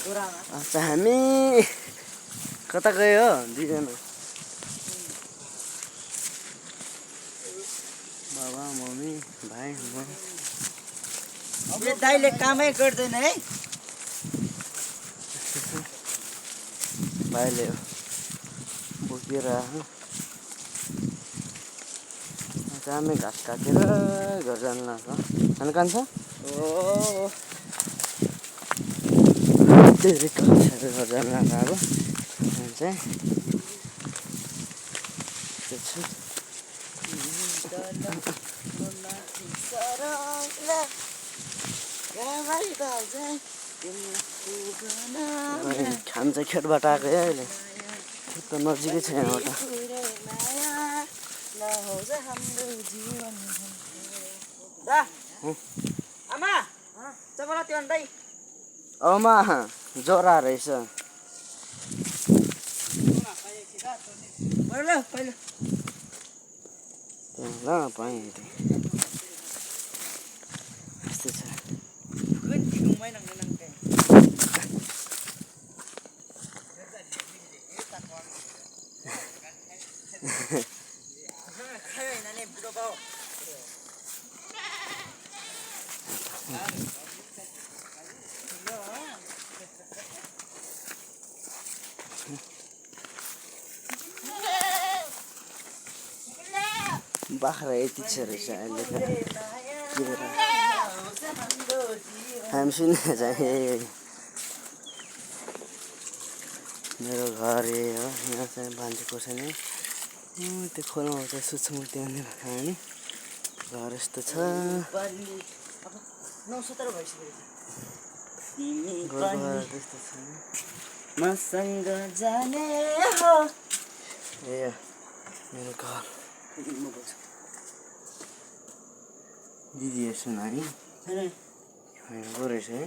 अच्छा हामी कता गयो दुईजना बाबा मम्मी भाइ म यो दाइले कामै गर्दैन है भाइले बोकेर कामै घाँस काटेर घर जानु लाग्छ खानु कान्छ ओ धेरै कक्षाहरू घर जानु लाग्छ अब चाहिँ खान चाहिँ खेतबाट आएको है अहिले खेत त नजिकै छ यहाँबाट आमा चपला त्यो अन्दै औमा जरा रहेछ पहिलो ल पाएँ यस्तो छ बाख्रा यति छ रहेछ अहिले त हामी सुन्ने चाहिँ मेरो घर हो यहाँ चाहिँ मान्छेको छैन त्यो खोलामा चाहिँ सुत्छौँ त्यहाँनिर हामी घर यस्तो छ त्यस्तो छ मसँग जाने हो ए मेरो घर दिदी हेर्छन् है गो रहेछ है